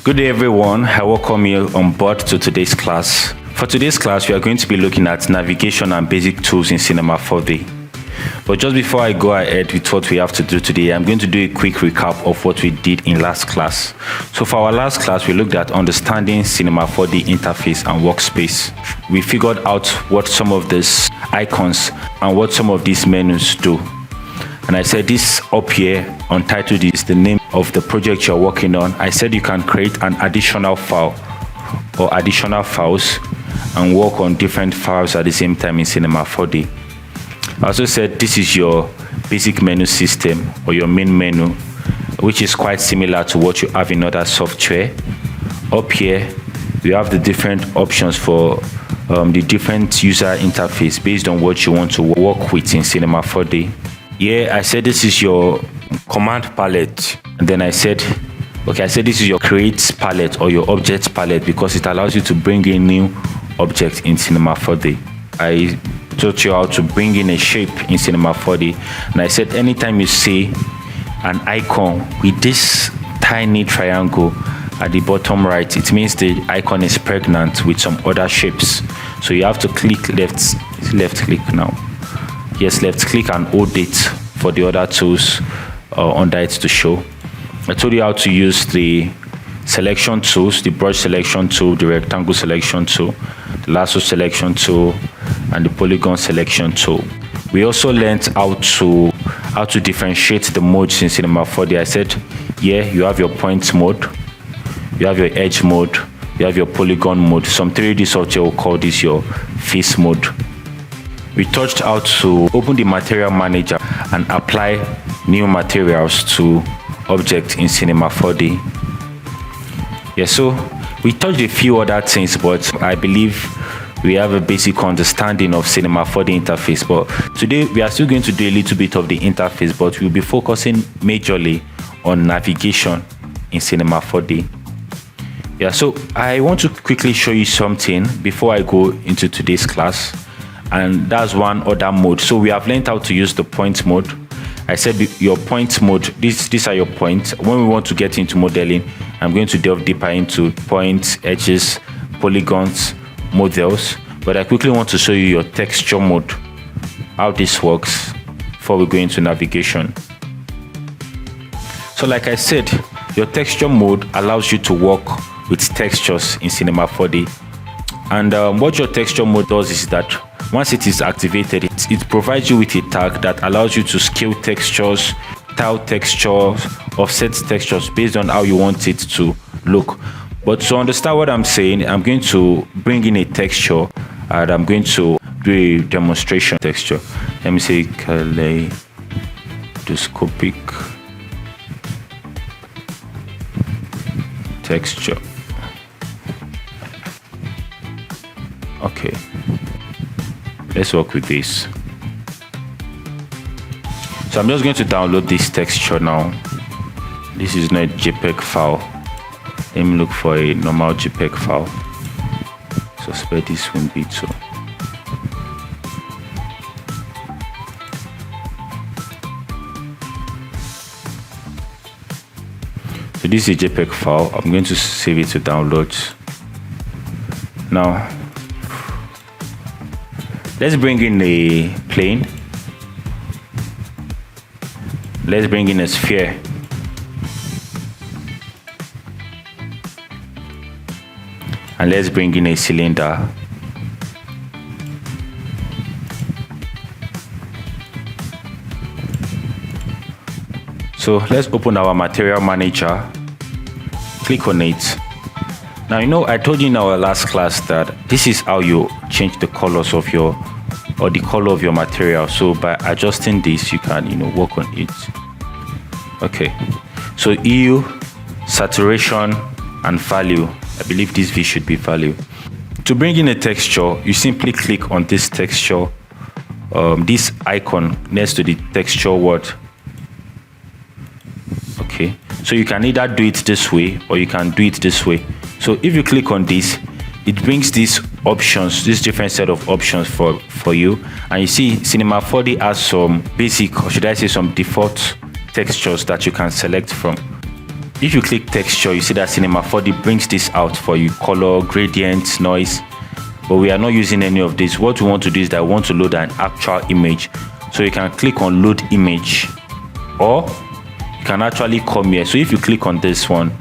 Good day everyone, I welcome you on board to today's class. For today's class, we are going to be looking at navigation and basic tools in Cinema 4D. But just before I go ahead with what we have to do today, I'm going to do a quick recap of what we did in last class. So for our last class, we looked at understanding Cinema 4D interface and workspace. We figured out what some of these icons and what some of these menus do. And I said this up here, untitled, is the name of the project you're working on. I said you can create an additional file or additional files and work on different files at the same time in Cinema 4D. I also said this is your basic menu system or your main menu, which is quite similar to what you have in other software. Up here, we have the different options for the different user interface based on what you want to work with in Cinema 4D. Here, I said this is your command palette, and then I said this is your create palette or your object palette because it allows you to bring in new objects in Cinema 4D. I taught you how to bring in a shape in Cinema 4D, and I said anytime you see an icon with this tiny triangle at the bottom right, it means the icon is pregnant with some other shapes. So you have to click left click now. Yes, left click and hold it for the other tools under it to show. I told you how to use the selection tools, the brush selection tool, the rectangle selection tool, the lasso selection tool, and the polygon selection tool. We also learned how to differentiate the modes in Cinema 4D. I said, yeah, you have your point mode, you have your edge mode, you have your polygon mode. Some 3D software will call this your face mode. We touched how to open the material manager and apply new materials to objects in Cinema 4D. Yeah, so we touched a few other things, but I believe we have a basic understanding of Cinema 4D interface. But today we are still going to do a little bit of the interface, but we'll be focusing majorly on navigation in Cinema 4D. Yeah, so I want to quickly show you something before I go into today's class. And that's one other mode. So we have learned how to use the point mode. I said your point mode, these are your points. When we want to get into modeling, I'm going to delve deeper into points, edges, polygons, models. But I quickly want to show you your texture mode, how this works before we go into navigation. So like I said, your texture mode allows you to work with textures in Cinema 4D. And what your texture mode does is that once it is activated, it provides you with a tag that allows you to scale textures, tile textures, offset textures based on how you want it to look. But to understand what I'm saying, I'm going to bring in a texture and I'm going to do a demonstration texture. Let me say kaleidoscopic texture. Okay. Let's work with this. So I'm just going to download this texture now. This is not a JPEG file. Let me look for a normal JPEG file. Suspect this won't be so. So this is a JPEG file. I'm going to save it to downloads. Now, let's bring in a plane. Let's bring in a sphere. And let's bring in a cylinder. So let's open our material manager. Click on it. Now, I told you in our last class that this is how you change the colors of the color of your material. So by adjusting this, you can, work on it. Okay. So hue, saturation, and value. I believe this V should be value. To bring in a texture, you simply click on this texture, this icon next to the texture word. Okay. So you can either do it this way or you can do it this way. So if you click on this, it brings these options, this different set of options for you. And you see Cinema 4D has some basic, or should I say some default textures that you can select from. If you click texture, you see that Cinema 4D brings this out for you: color, gradient, noise. But we are not using any of this. What we want to do is that we want to load an actual image. So you can click on load image, or you can actually come here. So if you click on this one,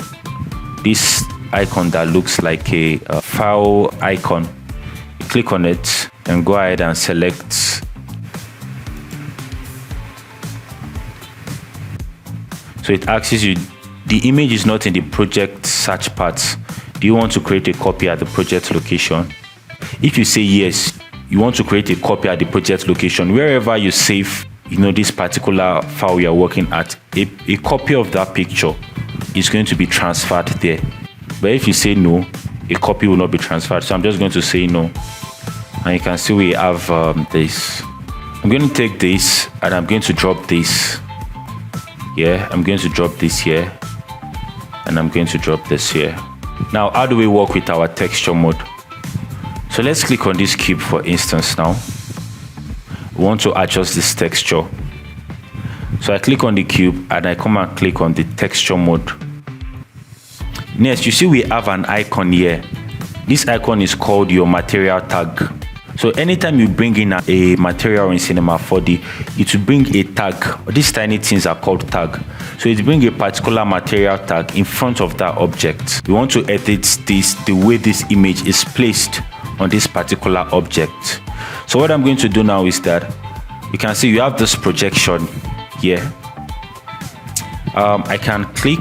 this icon that looks like a file icon, you click on it and go ahead and select. So it asks you, the image is not in the project search path. Do you want to create a copy at the project location? If you say yes, you want to create a copy at the project location, wherever you save, this particular file you are working at, a copy of that picture is going to be transferred there. But if you say no, a copy will not be transferred. So I'm just going to say no. And you can see we have this. I'm going to take this and I'm going to drop this. Yeah, I'm going to drop this here. And I'm going to drop this here. Now, how do we work with our texture mode? So let's click on this cube, for instance. Now we want to adjust this texture. So I click on the cube and I come and click on the texture mode. Next, you see we have an icon here. This icon is called your material tag. So anytime you bring in a material in Cinema 4D, it will bring a tag. These tiny things are called tag. So it brings a particular material tag in front of that object. We want to edit this, the way this image is placed on this particular object. So what I'm going to do now is that you can see you have this projection here. I can click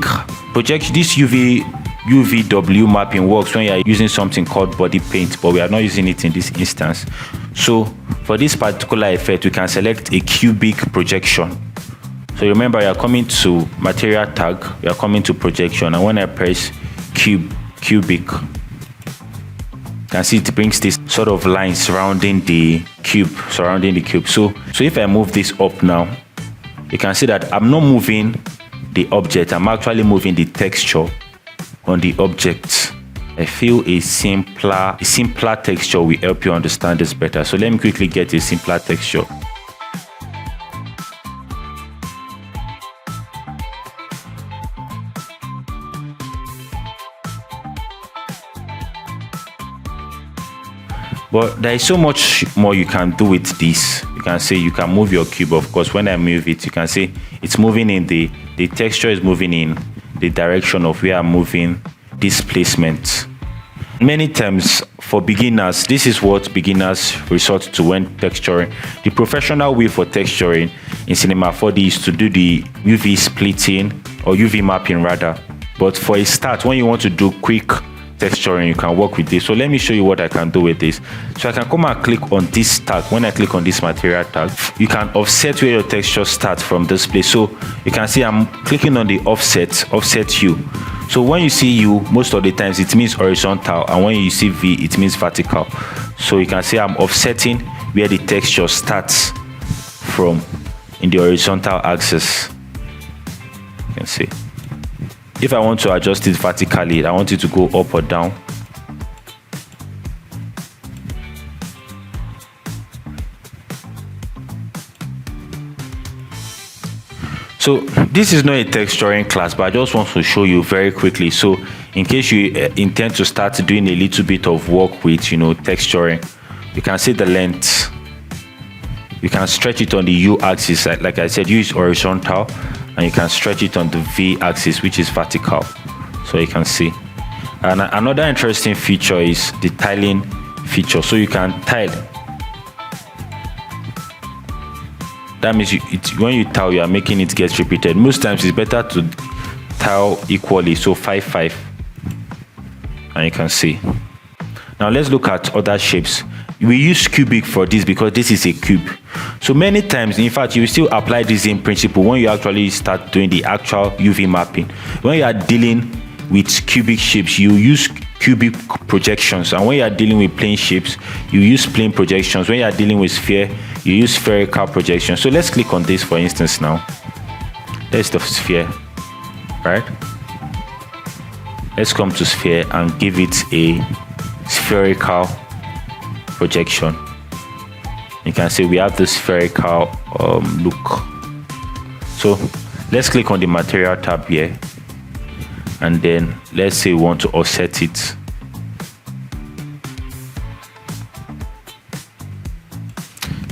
project. This UVW mapping works when you are using something called body paint, but we are not using it in this instance. So for this particular effect, we can select a cubic projection. So remember, you are coming to material tag, you are coming to projection, and when I press cubic, you can see it brings this sort of line surrounding the cube. So if I move this up now, you can see that I'm not moving the object, I'm actually moving the texture on the object. I feel a simpler texture will help you understand this better. So let me quickly get a simpler texture. But there is so much more you can do with this. You can say you can move your cube. Of course, when I move it, you can see it's moving in the texture is moving in the direction of where I'm moving this placement. Many times for beginners, this is what beginners resort to when texturing. The professional way for texturing in Cinema 4D is to do the UV splitting or UV mapping rather. But for a start, when you want to do quick texturing, you can work with this. So let me show you what I can do with this. So I can come and click on this tag. When I click on this material tag, you can offset where your texture starts from this place. So you can see I'm clicking on the offset hue. So when you see U, most of the times it means horizontal, and when you see V, it means vertical. So you can see I'm offsetting where the texture starts from in the horizontal axis. You can see. If I want to adjust it vertically, I want it to go up or down. So this is not a texturing class, but I just want to show you very quickly. So in case you intend to start doing a little bit of work with, texturing, you can see the length. You can stretch it on the U axis. Like I said, U is horizontal, and you can stretch it on the V axis, which is vertical. So you can see. And another interesting feature is the tiling feature. So you can tile. That means when you tile, you are making it get repeated. Most times it's better to tile equally. So 5, 5. And you can see. Now let's look at other shapes. We use cubic for this because this is a cube. So many times, in fact, you will still apply the same principle when you actually start doing the actual UV mapping. When you are dealing with cubic shapes, you use cubic projections. And when you are dealing with plane shapes, you use plane projections. When you are dealing with sphere, you use spherical projections. So let's click on this, for instance, now. There's the sphere, right? Let's come to sphere and give it a spherical projection. You can see we have the spherical look. So let's click on the material tab here. and then let's say we want to offset it.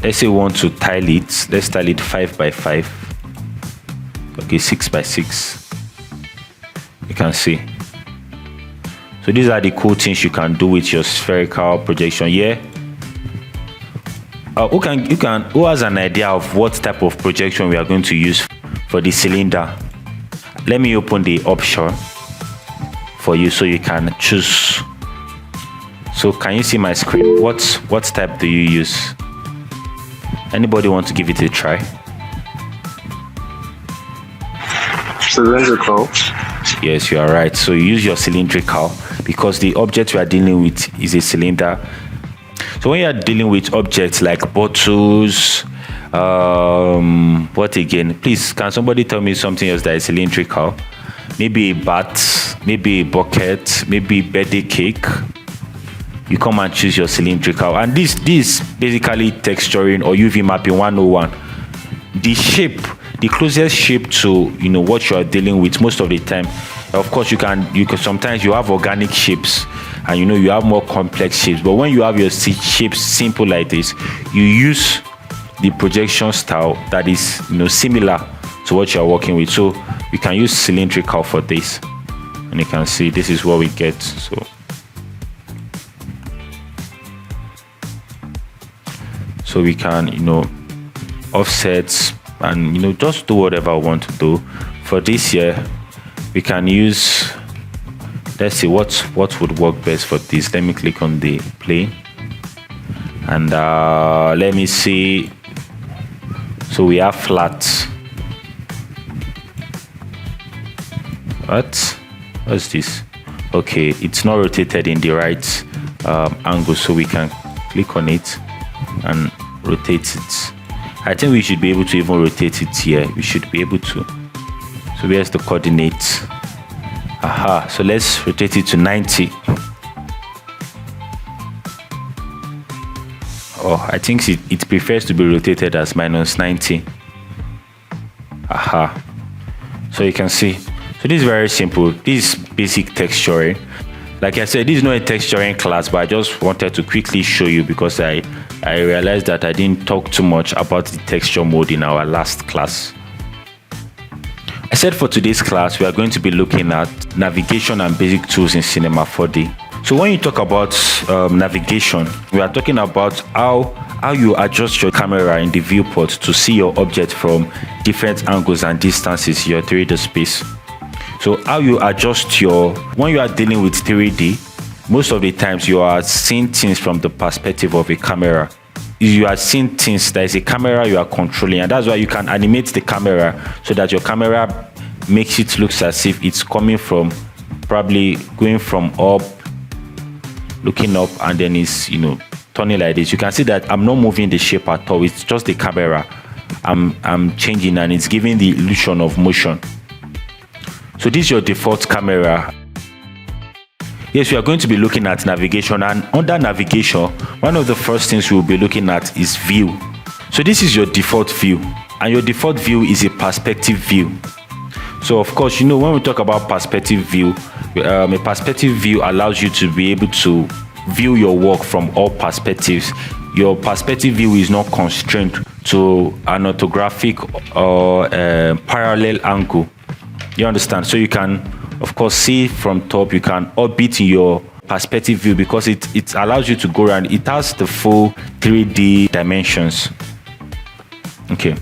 Let's say we want to tile it. Let's tile it 5 by 5. Okay, 6 by 6. You can see. So these are the cool things you can do with your spherical projection. Yeah. Who has an idea of what type of projection we are going to use for the cylinder? Let me open the option for you so you can choose. So can you see my screen? What type do you use? Anybody want to give it a try? Cylindrical. Yes, you are right. So you use your cylindrical because the object we are dealing with is a cylinder. So when you are dealing with objects like bottles, what again? Please, can somebody tell me something else that is cylindrical? Maybe a bat, maybe a bucket, maybe birthday cake. You come and choose your cylindrical. And this basically texturing or UV mapping 101. The shape, the closest shape to what you are dealing with most of the time. Of course, you can sometimes you have organic shapes and you have more complex shapes. But when you have your shapes simple like this, you use the projection style that is similar to what you are working with. So we can use cylindrical for this, and you can see this is what we get. So we can offset and just do whatever we want to do. For this year we can use, let's see what would work best for this. Let me click on the plane and let me see. So we have flat. What's this? Okay, it's not rotated in the right angle, so we can click on it and rotate it. I think we should be able to even rotate it here. We should be able to. So where's the coordinates? Aha, so let's rotate it to 90. Oh, I think it prefers to be rotated as minus 90. Aha. So you can see. So this is very simple. This is basic texturing. Like I said, this is not a texturing class, but I just wanted to quickly show you because I realized that I didn't talk too much about the texture mode in our last class. I said for today's class, we are going to be looking at navigation and basic tools in Cinema 4D. So when you talk about navigation, we are talking about how you adjust your camera in the viewport to see your object from different angles and distances in your 3D space. So how you adjust when you are dealing with 3D, most of the times you are seeing things from the perspective of a camera. You are seeing things, there is a camera you are controlling, and that's why you can animate the camera so that your camera makes it look as if it's coming from, probably going from up, looking up, and then it's turning like this. You can see that I'm not moving the shape at all. It's just the camera I'm changing, and it's giving the illusion of motion. So this is your default camera. Yes, we are going to be looking at navigation, and under navigation, one of the first things we will be looking at is view. So this is your default view, and your default view is a perspective view. So of course, when we talk about perspective view, a perspective view allows you to be able to view your work from all perspectives. Your perspective view is not constrained to an orthographic or parallel angle. You understand? So you can, of course, see from top. You can orbit in your perspective view because it allows you to go around. It has the full 3D dimensions. Okay.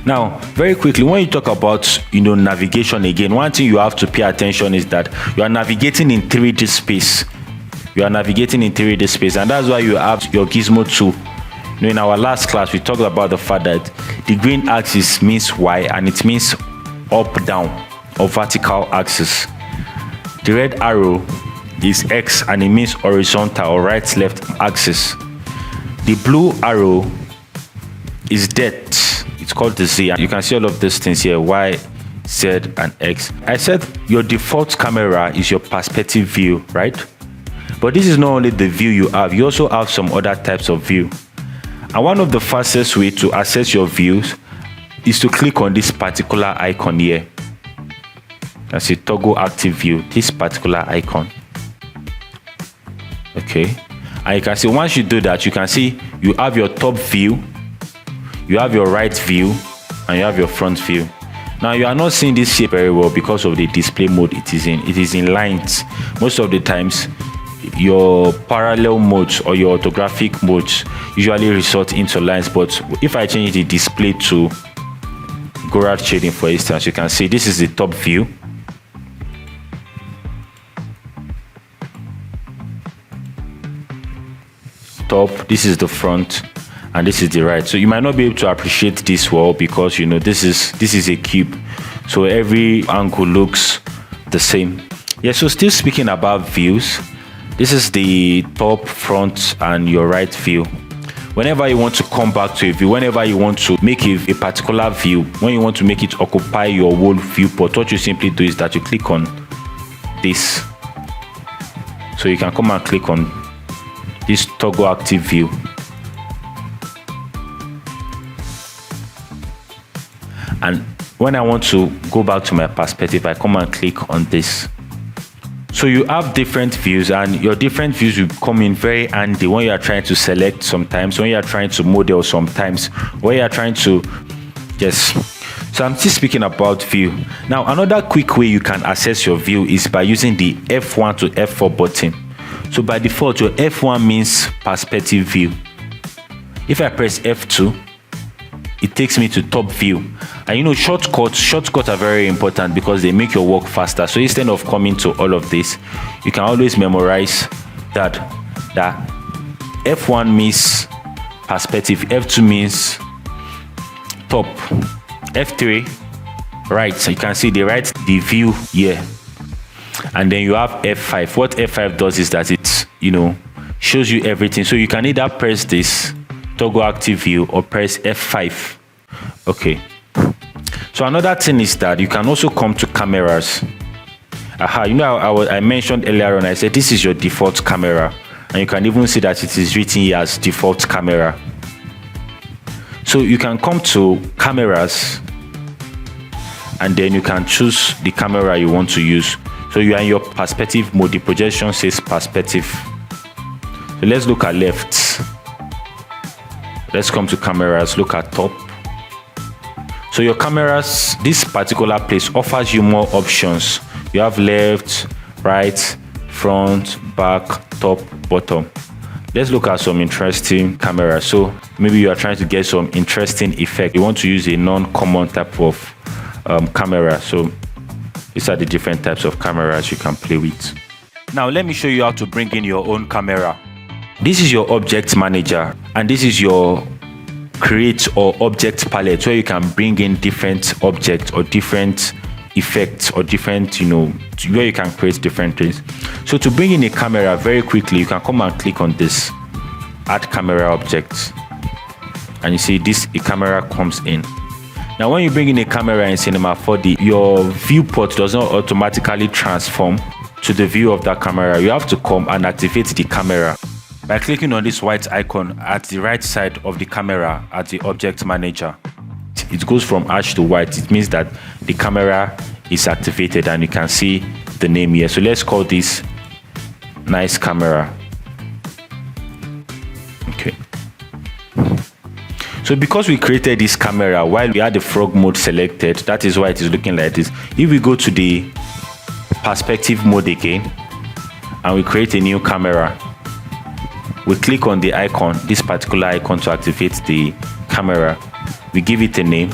Now, very quickly, when you talk about navigation again, one thing you have to pay attention is that you are navigating in 3D space. You are navigating in 3D space, and that's why you have your gizmo tool. In our last class, we talked about the fact that the green axis means Y, and it means up, down, or vertical axis. The red arrow is X, and it means horizontal or right, left axis. The blue arrow is depth. It's called the Z. You can see all of these things here, Y, Z, and X. I said your default camera is your perspective view, right? But this is not only the view you have, you also have some other types of view. And one of the fastest way to access your views is to click on this particular icon here. I see toggle active view, this particular icon. Okay, and you can see once you do that, you can see you have your top view, you have your right view, and you have your front view. Now you are not seeing this shape very well because of the display mode it is in. It is in lines. Most of the times your parallel modes or your orthographic modes usually result into lines, but if I change the display to Gouraud shading, for instance, you can see this is the top view. Top, this is the front, and this is the right. So you might not be able to appreciate this well because this is a cube, so every angle looks the same. Yeah, so still speaking about views, this is the top, front, and your right view. Whenever you want to come back to a view, whenever you want to make a particular view, when you want to make it occupy your whole viewport, what you simply do is that you click on this. So you can come and click on this toggle active view. And when I want to go back to my perspective, I come and click on this. So you have different views, and your different views will come in very handy when you are trying to select sometimes, when you are trying to model sometimes, when you are trying to, yes. So I'm still speaking about view. Now, another quick way you can access your view is by using the F1 to F4 button. So by default, your F1 means perspective view. If I press F2, it takes me to top view. And shortcuts are very important because they make your work faster. So instead of coming to all of this, you can always memorize that F1 means perspective, F2 means top, F3 right. So you can see the view here. And then you have F5. What F5 does is that it shows you everything. So you can either press this toggle active view or press F5. Okay, so another thing is that you can also come to cameras. I mentioned earlier on, I said this is your default camera, and you can even see that it is written here as default camera. So you can come to cameras, and then you can choose the camera you want to use. So you are in your perspective mode. The projection says perspective. So let's look at left. Let's come to cameras, look at top. So your cameras, this particular place offers you more options. You have left, right, front, back, top, bottom. Let's look at some interesting cameras. So maybe you are trying to get some interesting effect. You want to use a non-common type of camera. So these are the different types of cameras you can play with. Now let me show you how to bring in your own camera. This is your object manager, and this is your create or object palette where you can bring in different objects or different effects or different, where you can create different things. So to bring in a camera very quickly, you can come and click on this, add camera object, and you see a camera comes in. Now when you bring in a camera in Cinema 4D, your viewport does not automatically transform to the view of that camera. You have to come and activate the camera by clicking on this white icon at the right side of the camera at the object manager. It goes from ash to white. It means that the camera is activated, and you can see the name here. So let's call this nice camera. Okay. So because we created this camera while we had the frog mode selected, that is why it is looking like this. If we go to the perspective mode again and we create a new camera, we click on the icon, this particular icon, to activate the camera. We give it a name.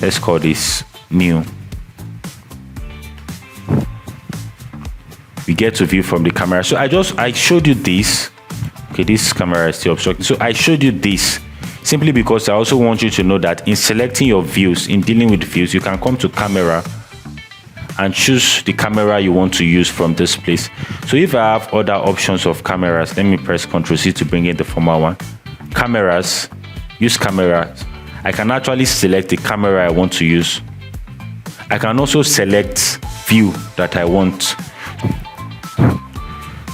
Let's call this new. We get to view from the camera. So I showed you this. Okay, this camera is still obstructing. So I showed you this simply because I also want you to know that in selecting your views, in dealing with views, you can come to camera and choose the camera you want to use from this place. So if I have other options of cameras, let me press Ctrl+C to bring in the former one. Cameras, use cameras. I can actually select the camera I want to use. I can also select view that I want.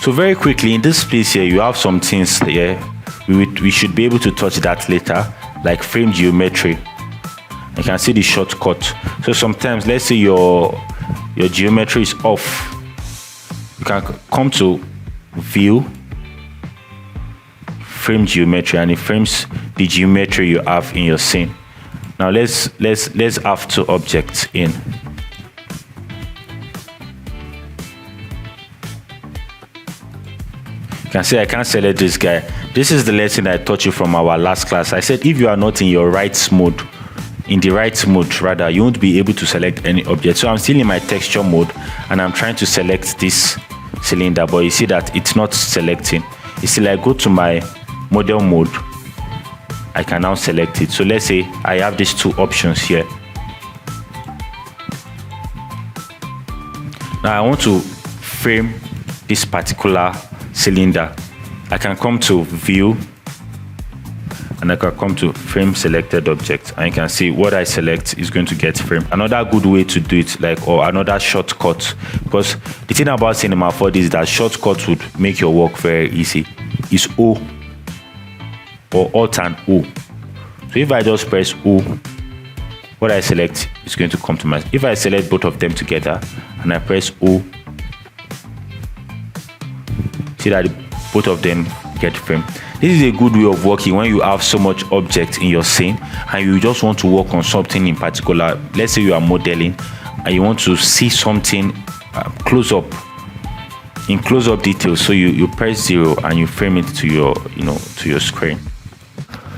So very quickly in this place here, you have some things here. We should be able to touch that later. like frame geometry. You can see the shortcut. So sometimes, let's say your geometry is off, you can come to view, frame geometry, and it frames the geometry you have in your scene. Now let's have two objects in. You can see I can't select this guy. This is the lesson I taught you from our last class. I said if you are not in your right mode, you won't be able to select any object. So I'm still in my texture mode and I'm trying to select this cylinder, but you see that it's not selecting. You see, I go to my model mode, I can now select it. So let's say I have these two options here. Now I want to frame this particular cylinder. I can come to view and I can come to frame selected object, and you can see what I select is going to get framed. Another good way to do it, or another shortcut, because the thing about Cinema 4D is that shortcuts would make your work very easy, is O or Alt and O. So if I just press O, what I select is going to come to my. If I select both of them together and I press O, see that both of them get framed. This is a good way of working when you have so much object in your scene and you just want to work on something in particular. Let's say you are modeling and you want to see something close up, in close-up detail. So you press 0 and you frame it to your screen.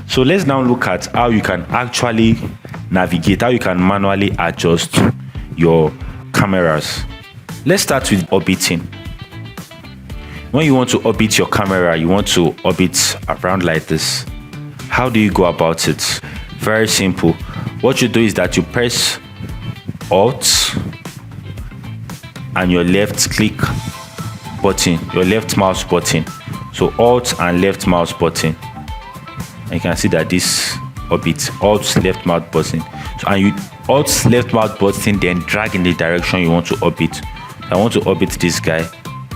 So let's now look at how you can actually navigate, how you can manually adjust your cameras. Let's start with orbiting. When you want to orbit your camera, you want to orbit around like this. How do you go about it? Very simple. What you do is that you press Alt and your left click button, your left mouse button. So Alt and left mouse button. And you can see that this orbits. Alt left mouse button. So, and you Alt left mouse button, then drag in the direction you want to orbit. So I want to orbit this guy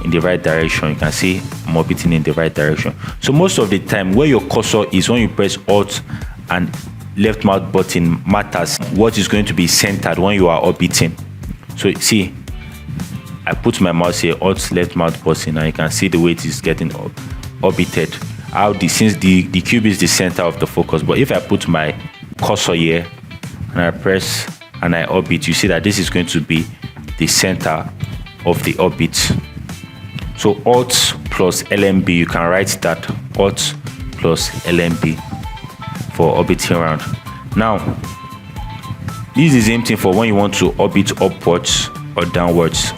in the right direction. You can see I'm orbiting in the right direction. So most of the time where your cursor is, when you press Alt and left mouse button, matters what is going to be centered when you are orbiting. So see, I put my mouse here, Alt left mouse button, and you can see the way it is getting orbited. Since the cube is the center of the focus, but if I put my cursor here and I press and I orbit, you see that this is going to be the center of the orbit. So Alt plus LMB, you can write that Alt plus LMB for orbiting around. Now, this is the same thing for when you want to orbit upwards or downwards.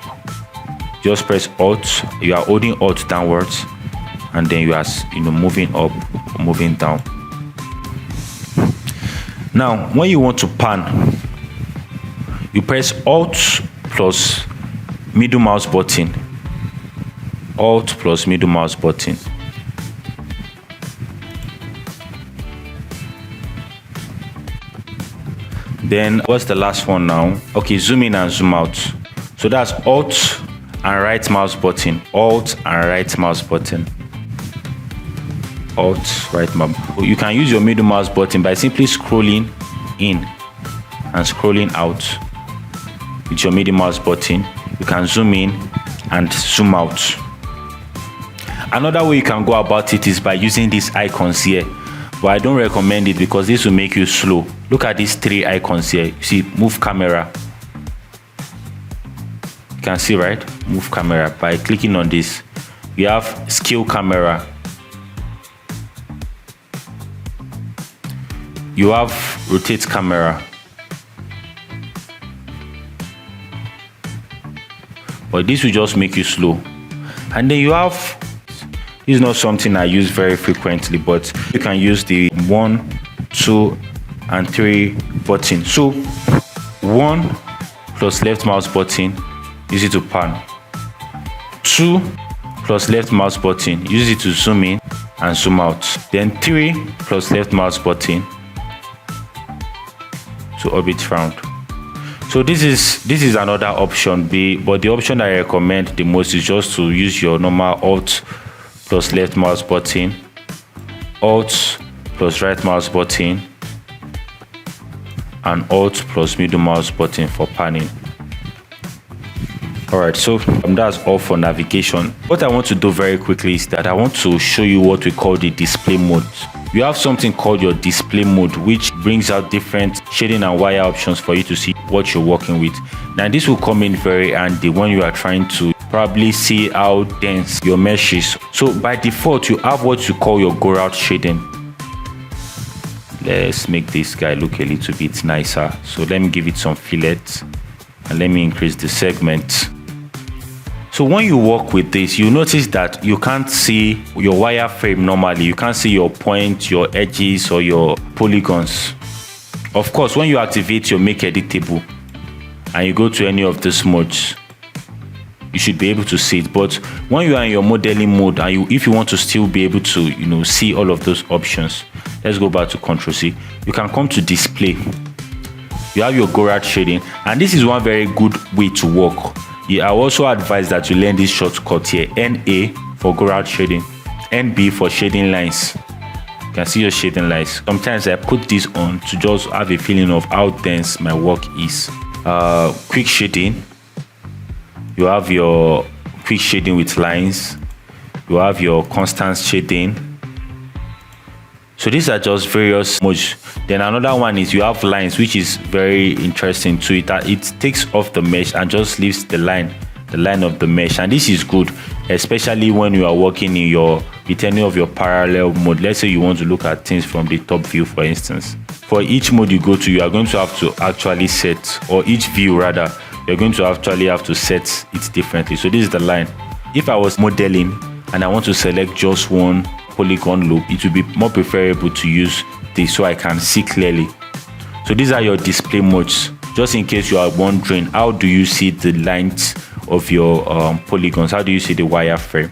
Just press Alt, you are holding Alt downwards, and then you are moving up, moving down. Now, when you want to pan, you press Alt plus middle mouse button. Alt plus middle mouse button. Then what's the last one now? Okay, zoom in and zoom out. So that's Alt and right mouse button. Alt and right mouse button. Alt, right mouse. You can use your middle mouse button by simply scrolling in and scrolling out. With your middle mouse button, you can zoom in and zoom out. Another way you can go about it is by using these icons here, but I don't recommend it because this will make you slow. Look at these three icons here. You see, move camera. You can see, right? Move camera. By clicking on this, we have scale camera. You have rotate camera. But this will just make you slow. And then you have, this is not something I use very frequently, but you can use the 1, 2, and 3 button. So 1 plus left mouse button, use it to pan. 2 plus left mouse button, use it to zoom in and zoom out. Then 3 plus left mouse button to orbit round. So this is another option B, but the option I recommend the most is just to use your normal Alt plus left mouse button, Alt plus right mouse button, and Alt plus middle mouse button for panning. Alright, so that's all for navigation. What I want to do very quickly is that I want to show you what we call the display mode. You have something called your display mode, which brings out different shading and wire options for you to see what you're working with. Now this will come in very handy when you are trying to probably see how dense your mesh is. So by default, you have what you call your go route shading. Let's make this guy look a little bit nicer. So let me give it some fillet and let me increase the segment. So when you work with this, you notice that you can't see your wireframe normally. You can't see your points, your edges, or your polygons. Of course, when you activate your make editable and you go to any of these modes, you should be able to see it. But when you are in your modeling mode and if you want to still be able to see all of those options, let's go back to Ctrl C. You can come to display. You have your go route shading, and this is one very good way to work. I also advise that you learn this shortcut here, NA for go route shading, NB for shading lines. You can see your shading lines. Sometimes I put this on to just have a feeling of how dense my work is. Quick shading. You have your quick shading with lines. You have your constant shading. So these are just various modes. Then another one is you have lines, which is very interesting too. It takes off the mesh and just leaves the line of the mesh, and this is good, especially when you are working with any of your parallel mode. Let's say you want to look at things from the top view, for instance. For each mode you go to, you are going to have to actually set, or each view rather, you're going to actually have to set it differently. So this is the line. If I was modeling and I want to select just one polygon loop, it would be more preferable to use this so I can see clearly. So these are your display modes. Just in case you are wondering, how do you see the length of your polygons? How do you see the wireframe?